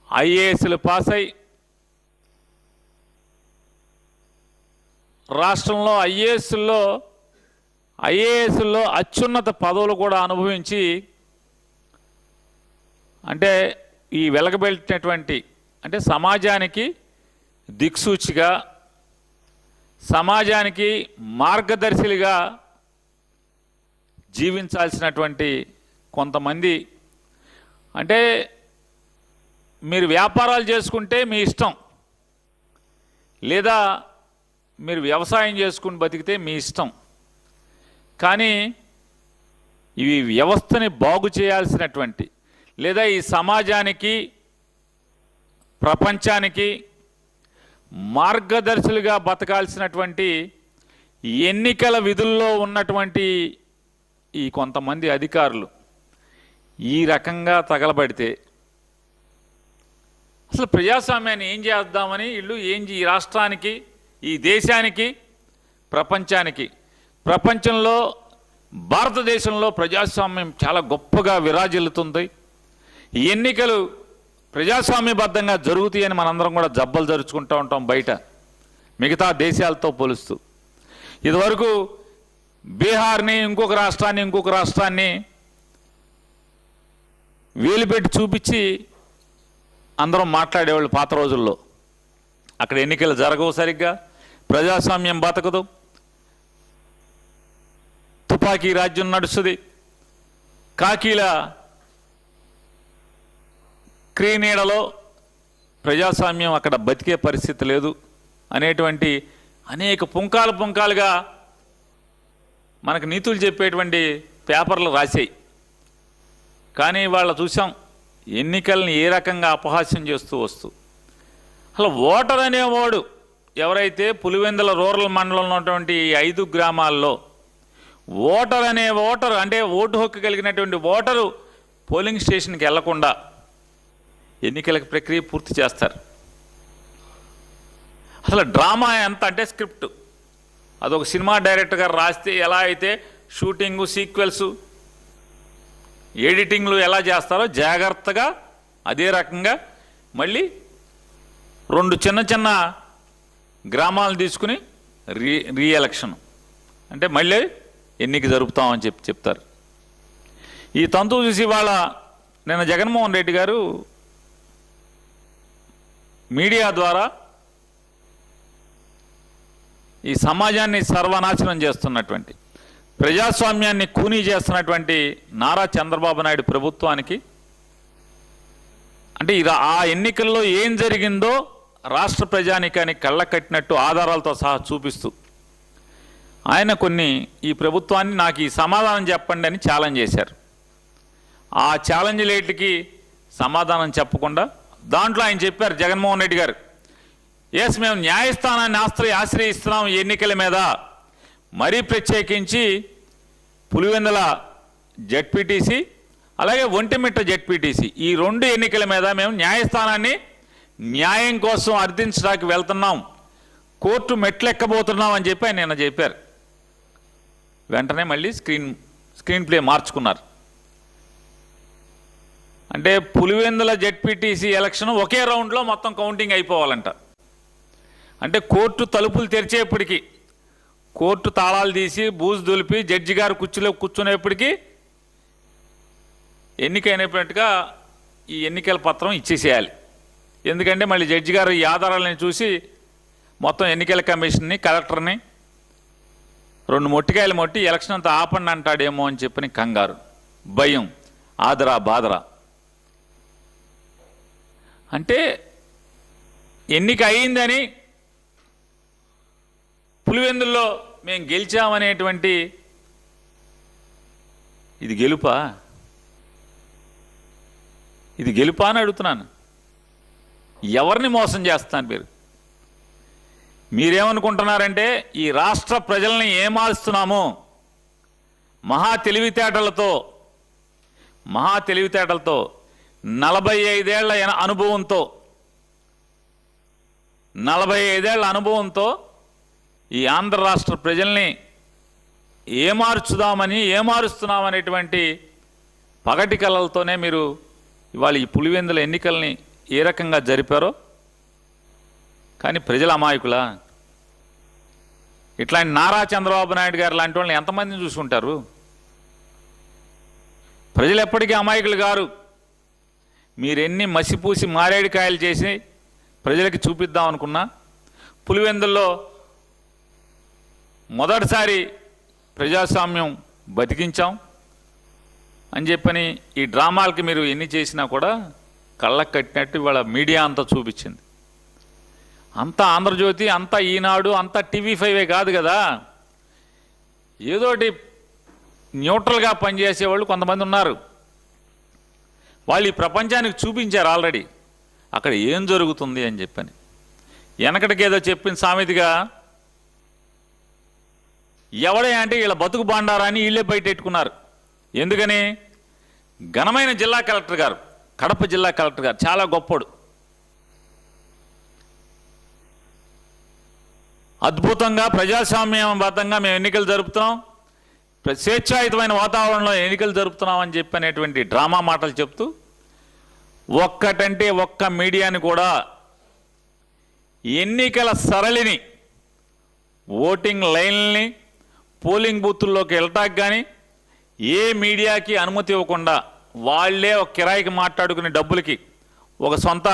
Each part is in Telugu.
ఐఏఎస్లు పాస్ అయి రాష్ట్రంలో ఐఏఎస్లో అత్యున్నత పదవులు కూడా అనుభవించి అంటే ఈ వెలగబెట్టినటువంటి అంటే సమాజానికి దిక్సూచిగా సమాజానికి మార్గదర్శిగా జీవించాల్సినటువంటి కొంతమంది అంటే మీరు వ్యాపారాలు చేసుకుంటే మీ ఇష్టం, లేదా మీరు వ్యవసాయం చేసుకుని బతికితే మీ ఇష్టం, కానీ ఇవి వ్యవస్థని బాగు చేయాల్సినటువంటి లేదా ఈ సమాజానికి ప్రపంచానికి మార్గదర్శులుగా బతకాల్సినటువంటి ఎన్నికల విధుల్లో ఉన్నటువంటి ఈ కొంతమంది అధికారులు ఈ రకంగా తగలబడితే అసలు ప్రజాస్వామ్యాన్ని ఏం చేద్దామని వీళ్ళు ఈ రాష్ట్రానికి ఈ దేశానికి ప్రపంచంలో భారతదేశంలో ప్రజాస్వామ్యం చాలా గొప్పగా విరాజిల్లుతుంది. ఎన్నికలు ప్రజాస్వామ్యబద్ధంగా జరుగుతాయని మనందరం కూడా జబ్బలు జరుచుకుంటూ ఉంటాం బయట మిగతా దేశాలతో పోలుస్తూ. ఇదివరకు బీహార్ని ఇంకొక రాష్ట్రాన్ని వేలుపెట్టి చూపించి అందరం మాట్లాడేవాళ్ళు పాత రోజుల్లో. అక్కడ ఎన్నికలు జరగవు సరిగ్గా, ప్రజాస్వామ్యం బతకదు, తుపాకీ రాజ్యం నడుస్తుంది, కాకీల క్రీనీడలో ప్రజాస్వామ్యం అక్కడ బతికే పరిస్థితి లేదు అనేటువంటి అనేక పుంకాలుగా మనకు నీతులు చెప్పేటువంటి పేపర్లు రాశాయి. కానీ వాళ్ళ చూసాం ఎన్నికల్ని ఏ రకంగా అపహాస్యం చేస్తూ వస్తూ. అసలు ఓటర్ అనేవాడు ఎవరైతే పులివెందుల రూరల్ మండలంలో ఉన్నటువంటి 5 గ్రామాల్లో ఓటర్ అంటే ఓటు హక్కు కలిగినటువంటి ఓటరు పోలింగ్ స్టేషన్కి వెళ్లకుండా ఎన్నికల ప్రక్రియ పూర్తి చేస్తారు. అసలు డ్రామా ఎంత అంటే స్క్రిప్ట్ అదొక సినిమా డైరెక్టర్ గారు రాస్తే ఎలా అయితే షూటింగు సీక్వెల్సు ఎడిటింగ్లు ఎలా చేస్తారో జాగ్రత్తగా అదే రకంగా మళ్ళీ 2 చిన్న గ్రామాలు తీసుకుని రీఎలక్షన్ అంటే మళ్ళీ ఎన్నిక జరుపుతామని చెప్తారు. ఈ తంతు చూసి వాళ్ళ నిన్న జగన్మోహన్ రెడ్డి గారు మీడియా ద్వారా ఈ సమాజాన్ని సర్వనాశనం చేస్తున్నటువంటి ప్రజాస్వామ్యాన్ని కూనీ చేస్తున్నటువంటి నారా చంద్రబాబు నాయుడు ప్రభుత్వానికి అంటే ఆ ఎన్నికల్లో ఏం జరిగిందో రాష్ట్ర ప్రజానికానికి కళ్ళ కట్టినట్టు ఆధారాలతో సహా చూపిస్తూ ఆయన ఈ ప్రభుత్వాన్ని నాకు ఈ సమాధానం చెప్పండి అని ఛాలెంజ్ చేశారు. ఆ ఛాలెంజ్ లేట్కి సమాధానం చెప్పకుండా దాంట్లో ఆయన చెప్పారు జగన్మోహన్ రెడ్డి గారు, ఎస్ మేము న్యాయస్థానాన్ని ఆశ్రయిస్తున్నాం ఈ ఎన్నికల మీద, మరీ ప్రత్యేకించి పులివెందుల జెడ్పీటీసీ అలాగే ఒంటిమిట్ట జెడ్పీటీసీ ఈ 2 ఎన్నికల మీద మేము న్యాయస్థానాన్ని న్యాయం కోసం అర్థించడానికి వెళ్తున్నాం, కోర్టు మెట్లెక్కబోతున్నాం అని చెప్పి ఆయన నిన్న చెప్పారు. వెంటనే మళ్ళీ స్క్రీన్ ప్లే మార్చుకున్నారు. అంటే పులివెందుల జెడ్పీటీసీ ఎలక్షన్ ఒకే రౌండ్లో మొత్తం కౌంటింగ్ అయిపోవాలంట. అంటే కోర్టు తలుపులు తెరిచేప్పటికీ కోర్టు తాళాలు తీసి బూజు దులిపి జడ్జి గారు కుర్చీలో కూర్చునేప్పటికీ ఎన్నికైనట్టుగా ఈ ఎన్నికల పత్రం ఇచ్చేసేయాలి. ఎందుకంటే మళ్ళీ జడ్జి గారు ఈ ఆధారాలను చూసి మొత్తం ఎన్నికల కమిషన్ని కలెక్టర్ని 2 మొట్టికాయలు మొట్టి ఎలక్షన్ అంతా ఆపండి అంటాడేమో అని చెప్పని కంగారు, భయం, ఆదరా బాదరా. అంటే ఎన్నిక అయిందని పులివెందుల్లో మేము గెలిచామనేటువంటి ఇది గెలుపా అని అడుగుతున్నాను. ఎవరిని మోసం చేస్తాను మీరేమనుకుంటున్నారంటే ఈ రాష్ట్ర ప్రజల్ని ఏమారుస్తున్నాము మహా తెలివితేటలతో 45 ఏళ్ల అనుభవంతో ఈ ఆంధ్ర రాష్ట్ర ప్రజల్ని ఏమారుస్తున్నామనేటువంటి పగటి కళలతోనే మీరు ఇవాళ ఈ పులివెందుల ఎన్నికల్ని ఏ రకంగా జరిపారో. కానీ ప్రజల అమాయకులా? ఇట్లాంటి నారా చంద్రబాబు నాయుడు గారు లాంటి వాళ్ళని ఎంతమందిని చూసుకుంటారు? ప్రజలు ఎప్పటికీ అమాయకులు గారు. మీరెన్ని మసిపూసి మారేడుకాయలు చేసి ప్రజలకి చూపిద్దాం అనుకున్నా, పులివెందుల్లో మొదటిసారి ప్రజాస్వామ్యం బతికించాం అని చెప్పని ఈ డ్రామాలకి మీరు ఎన్ని చేసినా కూడా కళ్ళకు కట్టినట్టు ఇవాళ మీడియా అంతా చూపించింది. అంతా ఆంధ్రజ్యోతి, అంతా ఈనాడు, అంతా TV5 కాదు కదా. ఏదోటి న్యూట్రల్గా పనిచేసేవాళ్ళు కొంతమంది ఉన్నారు. వాళ్ళు ఈ ప్రపంచానికి చూపించారు ఆల్రెడీ అక్కడ ఏం జరుగుతుంది అని చెప్పని. వెనకటికి ఏదో చెప్పిన సామెతగా ఎవడే అంటే వీళ్ళ బతుకు బాండారాన్ని వీళ్ళే బయటెట్టుకున్నారు. ఎందుకని? ఘనమైన జిల్లా కలెక్టర్ గారు, కడప జిల్లా కలెక్టర్ గారు చాలా గొప్పోడు, అద్భుతంగా ప్రజాస్వామ్యబద్ధంగా మేము ఎన్నికలు జరుపుతున్నాం, స్వేచ్ఛాయుతమైన వాతావరణంలో ఎన్నికలు జరుపుతున్నాం అని చెప్పనేటువంటి డ్రామా మాటలు చెప్తూ ఒక్కటంటే ఒక్క మీడియాని కూడా ఎన్నికల సరళిని, ఓటింగ్ లైన్లని, పోలింగ్ బూతుల్లోకి వెళ్ళటానికి కానీ ఏ మీడియాకి అనుమతి ఇవ్వకుండా వాళ్లే ఒక కిరాయికి మాట్లాడుకునే డబ్బులకి ఒక సొంత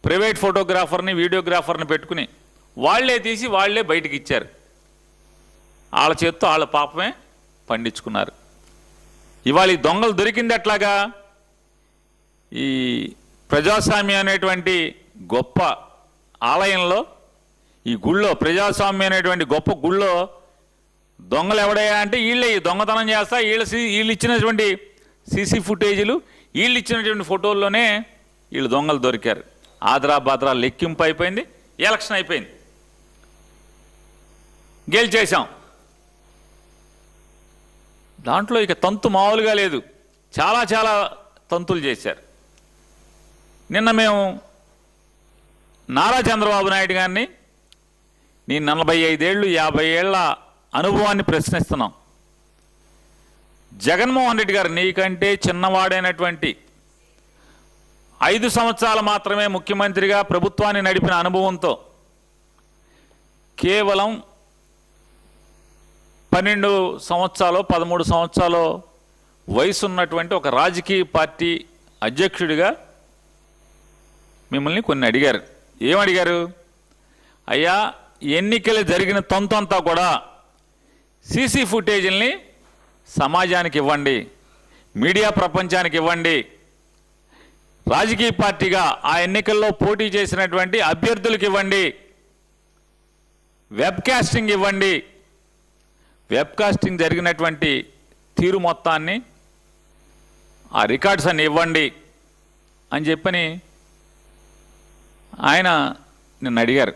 ప్రైవేట్ ఫోటోగ్రాఫర్ని, వీడియోగ్రాఫర్ని పెట్టుకుని వాళ్లే తీసి వాళ్లే బయటికి ఇచ్చారు. వాళ్ళ చేత్తో వాళ్ళ పాపమే పండించుకున్నారు. ఇవాళ ఈ దొంగలు దొరికింది ఎట్లాగా? ఈ ప్రజాస్వామ్యం అనేటువంటి గొప్ప ఆలయంలో, ఈ గుళ్ళో, ప్రజాస్వామ్యం అనేటువంటి గొప్ప గుళ్ళో దొంగలు ఎవడయ్యా అంటే వీళ్ళే దొంగతనం చేస్తా, వీళ్ళు ఇచ్చినటువంటి సీసీ ఫుటేజీలు, వీళ్ళు ఇచ్చినటువంటి ఫోటోల్లోనే వీళ్ళు దొంగలు దొరికారు. ఆదరా బాదరా లెక్కింపు అయిపోయింది, ఎలక్షన్ అయిపోయింది, గెలిచేశాం. దాంట్లో ఇక తంతు మామూలుగా లేదు, చాలా చాలా తంతులు చేశారు. నిన్న మేము నారా చంద్రబాబు నాయుడు గారిని, నీ 45 ఏళ్ళు 50 ఏళ్ల అనుభవాన్ని ప్రశ్నిస్తున్నాం. జగన్మోహన్ రెడ్డి గారు నీకంటే చిన్నవాడైనటువంటి 5 సంవత్సరాలు మాత్రమే ముఖ్యమంత్రిగా ప్రభుత్వాన్ని నడిపిన అనుభవంతో కేవలం 12 సంవత్సరాలు 13 సంవత్సరాలు వయసు ఉన్నటువంటి ఒక రాజకీయ పార్టీ అధ్యక్షుడిగా మిమ్మల్ని కొన్ని అడిగారు. ఏమడిగారు? అయ్యా, ఎన్నికలు జరిగిన తంతంతా కూడా సీసీ ఫుటేజీల్ని సమాజానికి ఇవ్వండి, మీడియా ప్రపంచానికి ఇవ్వండి, రాజకీయ పార్టీగా ఆ ఎన్నికల్లో పోటీ చేసినటువంటి అభ్యర్థులకు ఇవ్వండి, వెబ్కాస్టింగ్ ఇవ్వండి, వెబ్కాస్టింగ్ జరిగినటువంటి తీరు మొత్తాన్ని, ఆ రికార్డ్స్ అన్ని ఇవ్వండి అని చెప్పని ఆయన నిన్ను అడిగారు.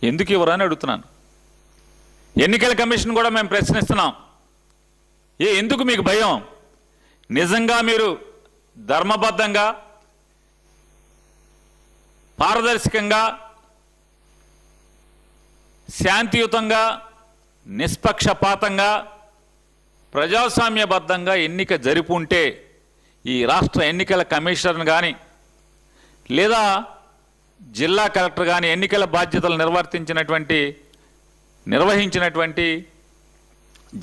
ఎందుకు ఇవ్వరని అడుగుతున్నాను. ఎన్నికల కమిషన్ కూడా మేము ప్రశ్నిస్తున్నాం. ఎందుకు మీకు భయం? నిజంగా మీరు ధర్మబద్ధంగా, పారదర్శకంగా, శాంతియుతంగా, నిష్పక్షపాతంగా, ప్రజాస్వామ్యబద్ధంగా ఎన్నిక జరిపుంటే ఈ రాష్ట్ర ఎన్నికల కమిషనర్ కానీ లేదా జిల్లా కలెక్టర్ కానీ ఎన్నికల బాధ్యతలు నిర్వహించినటువంటి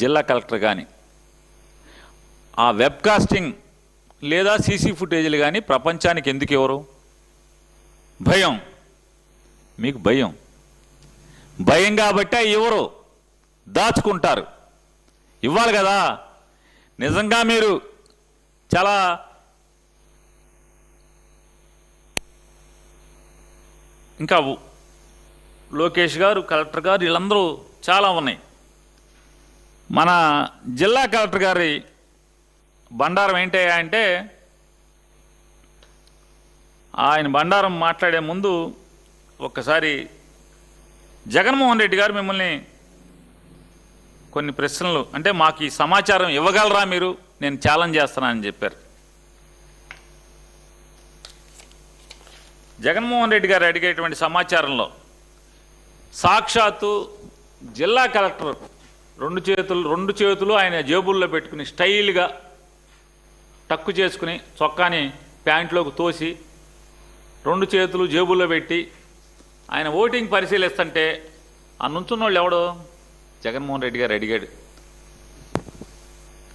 జిల్లా కలెక్టర్ కానీ ఆ వెబ్కాస్టింగ్ లేదా సీసీ ఫుటేజీలు కానీ ప్రపంచానికి ఎందుకు ఇవ్వరు? భయం. మీకు భయం. భయం కాబట్టే ఇవ్వరు, దాచుకుంటారు. ఇవ్వాలి కదా. నిజంగా మీరు చాలా ఇంకా లోకేష్ గారు, కలెక్టర్ గారు, వీళ్ళందరూ చాలా ఉన్నాయి. మన జిల్లా కలెక్టర్ గారి బండారం ఏంటయ్యా అంటే, ఆయన బండారం మాట్లాడే ముందు ఒక్కసారి జగన్మోహన్ రెడ్డి గారు మిమ్మల్ని కొన్ని ప్రశ్నలు, అంటే మాకు ఈ సమాచారం ఇవ్వగలరా మీరు, నేను ఛాలెంజ్ చేస్తున్నానని చెప్పారు. జగన్మోహన్ రెడ్డి గారు అడిగేటువంటి సమాచారంలో సాక్షాత్తు జిల్లా కలెక్టర్ రెండు చేతులు ఆయన జేబుల్లో పెట్టుకుని స్టైల్గా టక్కు చేసుకుని చొక్కాని ప్యాంట్లోకి తోసి 2 చేతులు జేబుల్లో పెట్టి ఆయన ఓటింగ్ పరిశీలిస్తుంటే ఆ నుంచున్న వాళ్ళు ఎవడో జగన్మోహన్ రెడ్డి గారు అడిగాడు,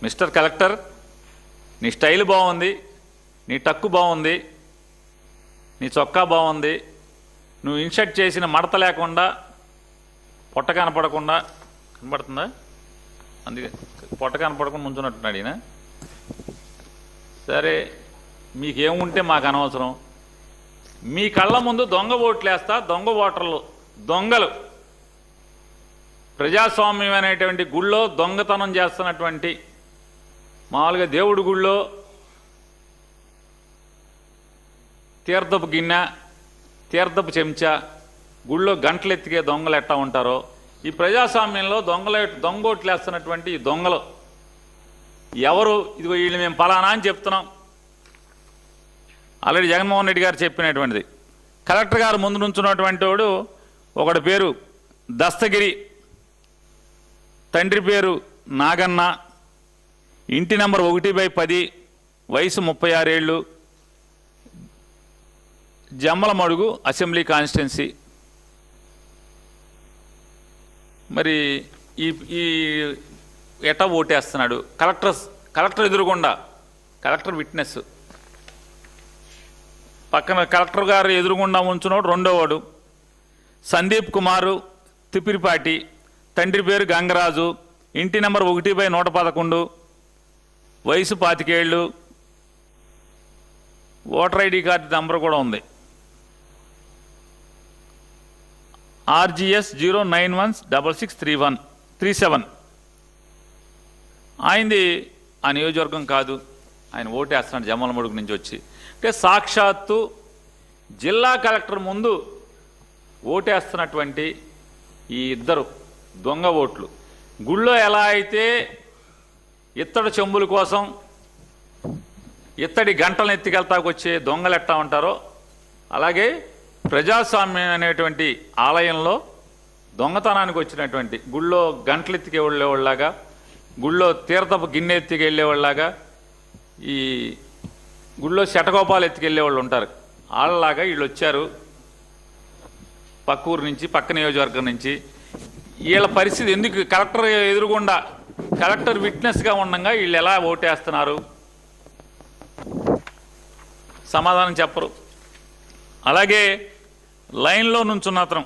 మిస్టర్ కలెక్టర్, నీ స్టైల్ బాగుంది, నీ టక్కు బాగుంది, నీ చొక్కా బాగుంది, నువ్వు ఇన్షర్ట్ చేసిన మడత లేకుండా పొట్ట కనపడకుండా కనపడుతుందా, అందుకే పొట్ట కనపడకుండా నుంచున్నట్టున్నాడు ఈయన. సరే మీకేముంటే మాకు అనవసరం, మీ కళ్ళ ముందు దొంగ ఓట్లు వేస్తా, దొంగ ఓటర్లు దొంగలు ప్రజాస్వామ్యం అనేటువంటి గుళ్ళో దొంగతనం చేస్తున్నటువంటి, మామూలుగా దేవుడి గుళ్ళో తీర్థపు గిన్నె, తీర్థపు చెంచా, గుళ్ళో గంటలు ఎత్తికే దొంగలు ఎట్టా ఉంటారో, ఈ ప్రజాస్వామ్యంలో దొంగోట్లు వేస్తున్నటువంటి ఈ దొంగలు ఎవరు? ఇదిగో వీళ్ళు మేము పలానా అని చెప్తున్నాం. ఆల్రెడీ జగన్మోహన్ రెడ్డి గారు చెప్పినటువంటిది. కలెక్టర్ గారు ముందు నుంచున్నటువంటి వాడు ఒకటి పేరు దస్తగిరి, తండ్రి పేరు నాగన్న, ఇంటి నెంబర్ 1/10, వయసు 36 ఏళ్ళు, జమ్మలమడుగు అసెంబ్లీ కాన్స్టిట్యున్సీ. మరి ఈ ఎటా ఓటేస్తున్నాడు? కలెక్టర్ ఎదురుగుండా, కలెక్టర్ విట్నెస్ పక్కన కలెక్టర్ గారు ఎదురుగుండా ఉంచున్నాడు రెండోవాడు సందీప్ కుమారు, తిప్పిరిపాటి, తండ్రి పేరు గంగరాజు, ఇంటి నెంబర్ 1/111, వయసు 25 ఏళ్ళు, ఓటర్ ఐడి కార్డు నెంబర్ కూడా ఉంది, RGS 091663137. ఆయనది ఆ నియోజకవర్గం కాదు, ఆయన ఓటేస్తున్నాడు జమ్మలమడుగు నుంచి వచ్చి. అంటే సాక్షాత్తు జిల్లా కలెక్టర్ ముందు ఓటేస్తున్నటువంటి ఈ ఇద్దరు దొంగ ఓట్లు. గుళ్ళో ఎలా అయితే ఇత్తడి చెంబుల కోసం ఇత్తడి గంటలను ఎత్తికెళ్తాకు వచ్చే దొంగలు ఎట్టా ఉంటారో, అలాగే ప్రజాస్వామ్యం అనేటువంటి ఆలయంలో దొంగతనానికి వచ్చినటువంటి, గుళ్ళో గంటలు ఎత్తికి వెళ్ళేవాళ్ళలాగా, గుళ్ళో తీర్థపు గిన్నె ఎత్తికి వెళ్ళేవాళ్ళలాగా, ఈ గుళ్ళో శటకోపాలు ఎత్తుకెళ్ళేవాళ్ళు ఉంటారు, వాళ్ళలాగా వీళ్ళు వచ్చారు పక్క ఊరు నుంచి, పక్క నియోజకవర్గం నుంచి. వీళ్ళ పరిస్థితి ఎందుకు? కలెక్టర్ ఎదురుగుండా కలెక్టర్ విట్నెస్గా ఉండగా వీళ్ళు ఎలా ఓటేస్తున్నారు? సమాధానం చెప్పరు. అలాగే లైన్లో నుంచున్న అతను,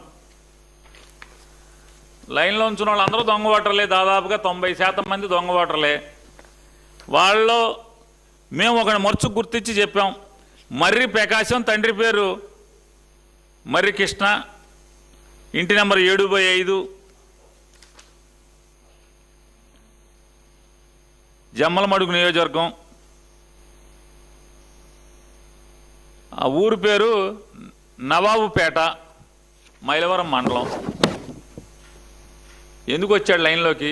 లైన్లో ఉంచున్న వాళ్ళు అందరూ దొంగ ఓటర్లే, దాదాపుగా 90% మంది దొంగ ఓటర్లే. వాళ్ళలో మేము ఒకటి మర్చుకు గుర్తించి చెప్పాం, మర్రి ప్రకాశం, తండ్రి పేరు మర్రి కృష్ణ, ఇంటి నెంబర్ 7/5, జమ్మలమడుగు నియోజకవర్గం, ఆ ఊరు పేరు నవాబుపేట, మైలవరం మండలం. ఎందుకు వచ్చాడు లైన్లోకి?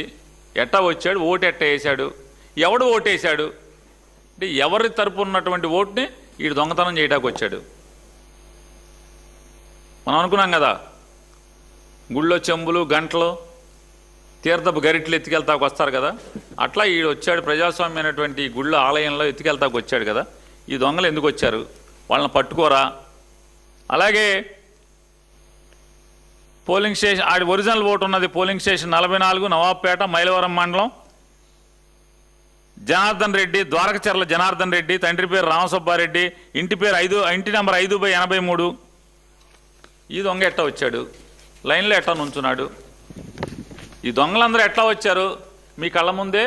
ఎట్టా వచ్చాడు? ఓటు ఎట్టా వేశాడు? ఎవడు ఓటేశాడు? అంటే ఎవరి తరపు ఉన్నటువంటి ఓటుని వీడు దొంగతనం చేయడానికి వచ్చాడు. మనం అనుకున్నాం కదా, గుళ్ళో చెంబులు, గంటలు, తీర్థపు గరిట్లు ఎత్తుకెళ్తాకు వస్తారు కదా, అట్లా వీడు వచ్చాడు ప్రజాస్వామ్యమైనటువంటి గుళ్ళో ఆలయంలో ఎత్తుకెళ్తాకు వచ్చాడు కదా. ఈ దొంగలు ఎందుకు వచ్చారు? వాళ్ళని పట్టుకోరా? అలాగే పోలింగ్ స్టేషన్, ఆడి ఒరిజినల్ ఓటు ఉన్నది పోలింగ్ స్టేషన్ 44, నవాబ్పేట, మైలవరం మండలం. జనార్దన్ రెడ్డి, ద్వారకచర్ల జనార్దన్ రెడ్డి, తండ్రి పేరు రామసుబ్బారెడ్డి, ఇంటి నెంబర్ 5/83. ఈ దొంగ ఎట్టా వచ్చాడు? లైన్లో ఎట్టా నుంచున్నాడు? ఈ దొంగలందరూ ఎట్లా వచ్చారు? మీ కళ్ళ ముందే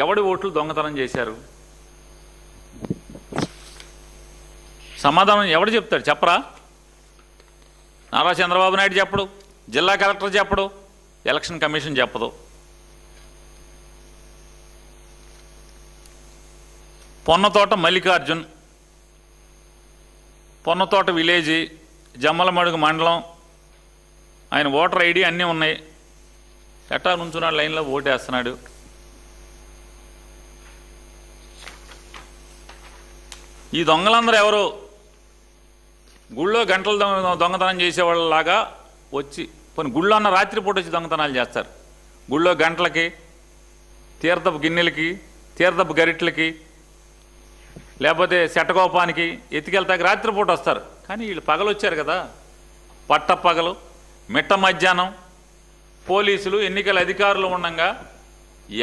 ఎవడి ఓట్లు దొంగతనం చేశారు? సమాధానం ఎవడు చెప్తాడు? చెప్పరా? నారా చంద్రబాబు నాయుడు చెప్పడు, జిల్లా కలెక్టర్ చెప్పడు, ఎలక్షన్ కమిషన్ చెప్పదు. పొన్నతోట మల్లికార్జున్, పొన్నతోట విలేజీ, జమ్మలమడుగు మండలం. ఆయన ఓటర్ ఐడి అన్నీ ఉన్నాయి. ఎట్టా నుంచున్నాడు లైన్లో ఓటేస్తున్నాడు? ఈ దొంగలందరూ ఎవరు? గుళ్ళో గంటలు దొంగతనం చేసేవాళ్ళలాగా వచ్చి, కొన్ని గుళ్ళో అన్న రాత్రిపూట వచ్చి దొంగతనాలు చేస్తారు. గుళ్ళో గంటలకి, తీర్థపు గిన్నెలకి, తీర్థపు గరిట్లకి లేకపోతే శటకోపానికి ఎత్తుకెళ్తాక రాత్రిపూట వస్తారు. కానీ వీళ్ళు పగలు వచ్చారు కదా, పట్ట పగలు మిట్ట మధ్యాహ్నం పోలీసులు ఎన్నికల అధికారులు ఉండగా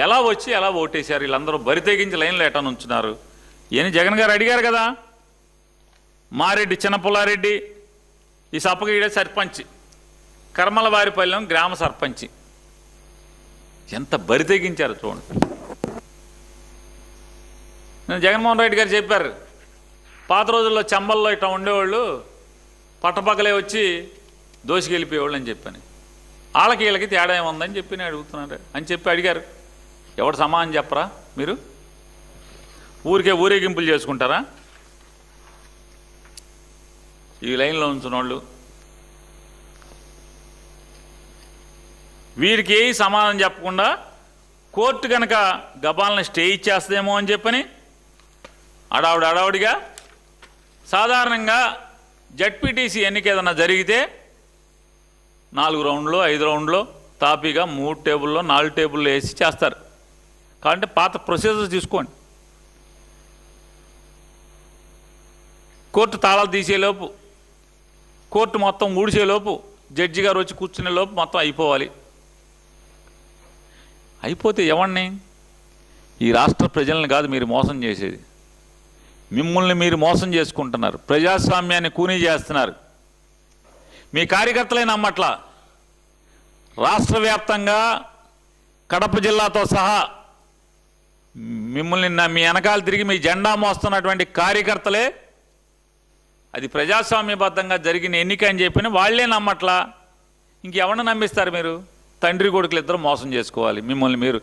ఎలా వచ్చి ఎలా ఓటేశారు? వీళ్ళందరూ బరి తెగించి లైన్లో ఎటా నుంచున్నారు? ఈయన జగన్ గారు అడిగారు కదా, మారెడ్డి చిన్నపుల్లారెడ్డి ఈ సప్పగీడే సర్పంచ్, కర్మలవారిపల్లెం గ్రామ సర్పంచ్, ఎంత బరి తెగించారు చూడండి. నేను జగన్మోహన్ రెడ్డి గారు చెప్పారు, పాత రోజుల్లో చంబల్లో ఇట్లా ఉండేవాళ్ళు పట్టపక్కలే వచ్చి దోసుకెళ్ళిపోయేవాళ్ళు అని చెప్పాను. వాళ్ళకి వీళ్ళకి తేడా ఏముందని చెప్పి నేను అడుగుతున్నాను అని చెప్పి అడిగారు. ఎవడు సమానం చెప్పరా? మీరు ఊరికే ఊరేగింపులు చేసుకుంటారా? ఈ లైన్లో ఉంచిన వాళ్ళు వీరికి ఏ సమాధానం చెప్పకుండా కోర్టు కనుక గబాలను స్టే ఇచ్చేస్తుందేమో అని చెప్పని అడావుడిగా సాధారణంగా జడ్పీటీసీ ఎన్నిక ఏదన్నా జరిగితే 4 రౌండ్లో 5 రౌండ్లో తాపీగా 3 టేబుల్లో 4 టేబుల్లో వేసి చేస్తారు. కాబట్టి పాత ప్రొసీజర్స్ తీసుకోండి. కోర్టు తాళాలు తీసేలోపు, కోర్టు మొత్తం ఊడిసేలోపు, జడ్జి గారు వచ్చి కూర్చునే లోపు మొత్తం అయిపోవాలి. అయిపోతే ఎవరిని? ఈ రాష్ట్ర ప్రజల్ని కాదు మీరు మోసం చేసేది, మిమ్మల్ని మీరు మోసం చేసుకుంటున్నారు. ప్రజాస్వామ్యాన్ని కూనీ చేస్తున్నారు. మీ కార్యకర్తలే నమ్మట్లా. రాష్ట్ర వ్యాప్తంగా కడప జిల్లాతో సహా మిమ్మల్ని మీ వెనకాల తిరిగి మీ జెండా మోస్తున్నటువంటి కార్యకర్తలే అది ప్రజాస్వామ్యబద్ధంగా జరిగిన ఎన్నిక అని చెప్పిన వాళ్లే నమ్మట్లా. ఇంకెవరిని నమ్మిస్తారు మీరు? తండ్రి కొడుకులు ఇద్దరు మోసం చేసుకోవాలి మిమ్మల్ని మీరు.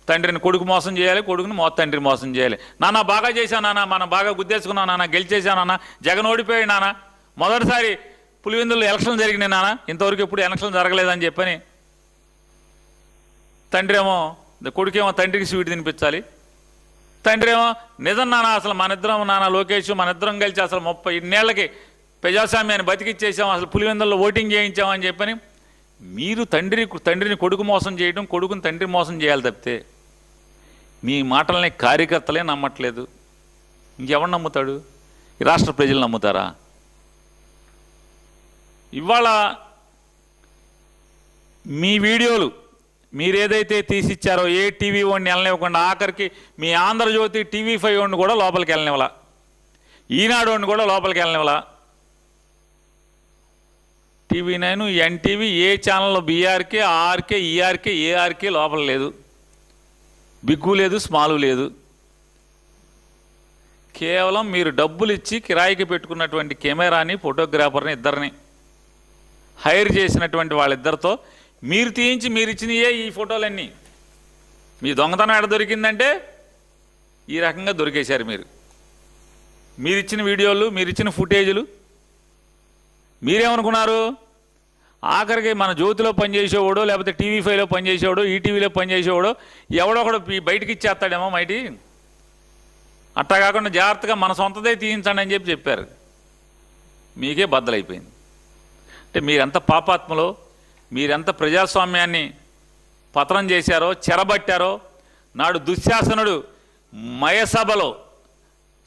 తండ్రిని కొడుకు మోసం చేయాలి, కొడుకుని తండ్రి మోసం చేయాలి. నాన్న బాగా చేశాను నాన్న, మనం బాగా గుద్దేసుకున్నాం నాన్న, గెలిచేశాను నాన్న, జగన్ ఓడిపోయాడు నాన్న, మొదటిసారి పులివెందుల్లో ఎలక్షన్ జరిగినాయి నాన్న, ఇంతవరకు ఎప్పుడు ఎలక్షన్ జరగలేదని చెప్పని తండ్రి ఏమో కొడుకేమో తండ్రికి స్వీట్ తినిపించాలి. తండ్రి ఏమో నిజం నాన్న, అసలు మన ఇద్దరం నాన్న లోకేష్ మన ఇద్దరం కలిసి అసలు 30 ఏళ్ళకి ప్రజాస్వామ్యాన్ని బతికిచ్చేసాం, అసలు పులివెందుల్లో ఓటింగ్ చేయించామని చెప్పని మీరు తండ్రిని కొడుకు మోసం చేయడం, కొడుకుని తండ్రి మోసం చేయాలి తప్పితే మీ మాటల్ని కార్యకర్తలే నమ్మట్లేదు. ఇంకెవరు నమ్ముతాడు? ఈ రాష్ట్ర ప్రజలు నమ్ముతారా? ఇవాళ మీ వీడియోలు మీరేదైతే తీసిచ్చారో ఏ టీవీ వాడిని వెళ్ళనివ్వకుండా ఆఖరికి మీ ఆంధ్రజ్యోతి TV5 వాడిని కూడా లోపలికి వెళ్ళనివ్వాల, ఈనాడు వాడిని కూడా లోపలికి వెళ్ళనివ్వాల, TV9 ఎన్టీవీ ఏ ఛానల్లో BRK RK ERK ARK లోపల లేదు, బిగ్గు లేదు, స్మాలు లేదు. కేవలం మీరు డబ్బులు ఇచ్చి కిరాయికి పెట్టుకున్నటువంటి కెమెరాని ఫోటోగ్రాఫర్ని ఇద్దరిని హైర్ చేసినటువంటి వాళ్ళిద్దరితో మీరు తీయించి మీరు ఇచ్చినయే ఈ ఫోటోలన్నీ. మీ దొంగతనం ఎక్కడ దొరికిందంటే ఈ రకంగా దొరికేశారు. మీరిచ్చిన వీడియోలు, మీరిచ్చిన ఫుటేజీలు మీరేమనుకున్నారు? ఆఖరికి మన జ్యోతిలో పనిచేసేవాడో, లేకపోతే TV5లో పనిచేసేవాడో, ఈటీవీలో పనిచేసేవాడో ఎవడొకడు బయటికి ఇచ్చేస్తాడేమో మైటి, అట్టా కాకుండా జాగ్రత్తగా మన సొంతదే తీయించండి అని చెప్పారు. మీకే బద్దలైపోయింది. అంటే మీరెంత పాపాత్మలో, మీరెంత ప్రజాస్వామ్యాన్ని పతనం చేశారో, చెరబట్టారో. నాడు దుశ్శాసనుడు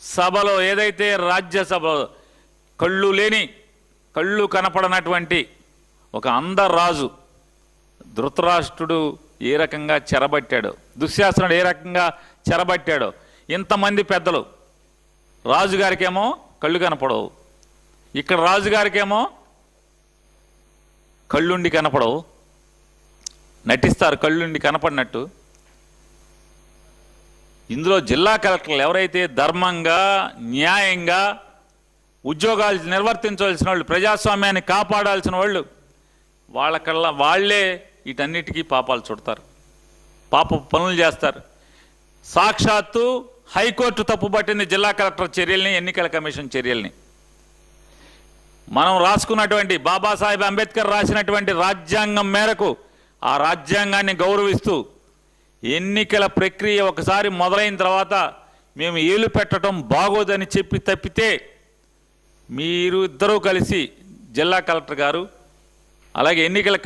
సభలో ఏదైతే రాజ్యసభలో కళ్ళు కనపడనటువంటి ఒక అందరాజు ధృతరాష్ట్రుడు ఏ రకంగా చెరబట్టాడో, దుశ్శాసనుడు ఏ రకంగా చెరబట్టాడో. ఇంతమంది పెద్దలు, రాజుగారికేమో కళ్ళు కనపడవు, ఇక్కడ రాజుగారికేమో కళ్ళుండి కనపడవు, నటిస్తారు కళ్ళుండి కనపడినట్టు. ఇందులో జిల్లా కలెక్టర్లు ఎవరైతే ధర్మంగా న్యాయంగా ఉద్యోగాలు నిర్వర్తించవలసిన వాళ్ళు, ప్రజాస్వామ్యాన్ని కాపాడాల్సిన వాళ్ళు, వాళ్ళే వీటన్నిటికీ పాపాలు చుడతారు, పాప పనులు చేస్తారు. సాక్షాత్తు హైకోర్టు తప్పుపట్టింది జిల్లా కలెక్టర్ చర్యల్ని, ఎన్నికల కమిషన్ చర్యల్ని. మనం రాసుకున్నటువంటి బాబాసాహెబ్ అంబేద్కర్ రాసినటువంటి రాజ్యాంగం మేరకు ఆ రాజ్యాంగాన్ని గౌరవిస్తూ ఎన్నికల ప్రక్రియ ఒకసారి మొదలైన తర్వాత మేము ఏలు పెట్టడం బాగోదని చెప్పి తప్పితే మీరు ఇద్దరూ కలిసి జిల్లా కలెక్టర్ గారు అలాగే ఎన్నికల